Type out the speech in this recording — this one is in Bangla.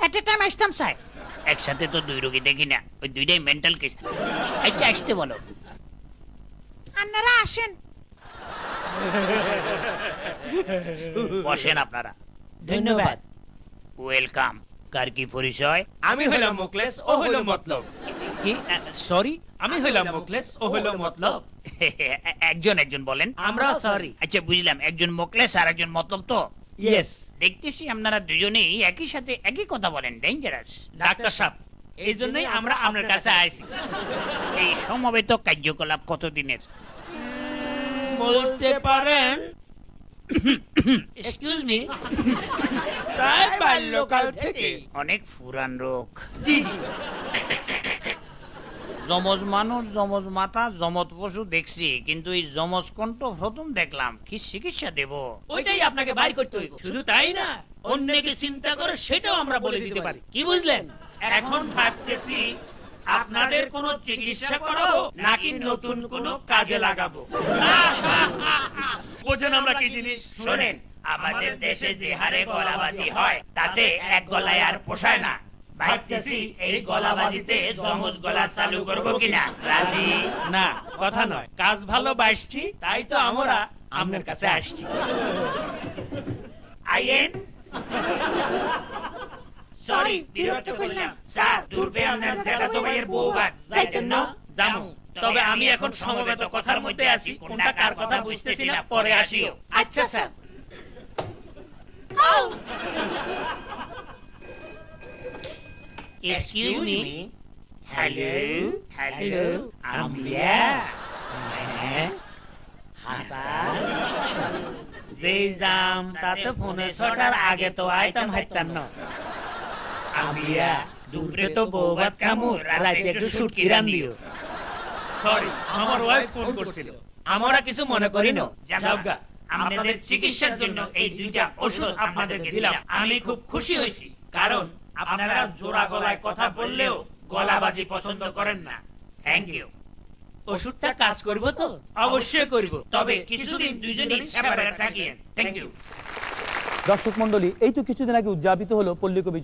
এট এ টাইম আসতাম স্যার। একসাথে তো দুই রোগী দেখি না, ওই দুইটাই মেন্টাল কেস। আচ্ছা আসতে বলো। আপনারা আসেন। বসেন আপনারা। ধন্যবাদ। ওয়েলকাম। কার কি পরিচয়? আমি হইলাম মুখলেস, ও হইল মতলব। কি? সরি। আমি হইলাম মুখলেস, ও হইল মতলব। একজন একজন বলেন। আমরা সরি। আচ্ছা বুঝলাম, একজন মোকলেস আর একজন মতলব তো। ইয়েস। দেখতেছি আপনারা দুজনেই একই সাথে একই কথা বলেন, ডেঞ্জারাস। ডাক্তার সাহেব, এই জন্যই আমরা আপনার কাছে আইছি। এই সমবেত কার্যকলাপ কতদিনের? বলতে পারেন, এক্সকিউজ মি, প্রায় বাল্যকাল থেকে। অনেক পুরান রোগ। জি জি। যমজ মানুষ, যমজ মাথা, যমজ পশু দেখছি, কিন্তু এই যমজ কণ্ঠ প্রথম দেখলাম। কি চিকিৎসা দেব? ওইটাই আপনাকে বাইর করতে হইব। শুধু তাই না, অন্যকে চিন্তা করে সেটাও আমরা বলে দিতে পারি। কি বুঝলেন? এখন ভাবতেছি আপনাদের কোনো চিকিৎসা করাবো নাকি নতুন কোনো কাজে লাগাবো। বোঝেন আমরা কি জিনিস? শোনেন, আমাদের দেশে যে হারে গলাবাজি হয় তাতে এক গলায় আর পোষায় না। ভাবতেছি এই গলাবাজিতে যমজ গলা চালু করবো কিনা। রাজি? না, কথা নয়, কাজ ভালো বাসছি, তাই তো আমরা আপনার কাছে আসছি। আইয়েন। সরি, বিরক্ত করলাম। স্যার, দূরবে আপনার জ্যাঠাতো ভাইয়ের বউ ভাত যাইতেন না? জামু, তবে আমি এখন সমবেত কথার মধ্যে আছি, কোনটা কার কথা বুঝতেছি না, পরে আসিও। আচ্ছা sir. Excuse me. Hello, hello, আম্বিয়া। হ্যাঁ, হাসান। যেই জাম তাতে ফোনে ছটার আগে তো আইতাম হাইতাম না। আমিয়া, দুপুরে তো বউ ভাত খামু, রাতে একটু শুটকি রান্দিও। সরি, আমার ওয়াইফ ফোন করছিল। আমরা কিছু মনে করি না। যাওগা, আপনাদের চিকিৎসার জন্য এই দুইটা ওষুধ আপনাদেরকে দিলাম। আমি খুব খুশি হয়েছি, কারণ আপনারা জোড়া গলায় কথা বললেও গলাবাজি পছন্দ করেন না। Thank you. ওষুধটা কাজ করব তো? অবশ্যই করব, তবে কিছুদিন দুজনেই সেপারেট থাকিয়েন। Thank you. দর্শক মন্ডলী, এই তো কিছুদিন আগে উদযাপিত হলো পল্লী কবি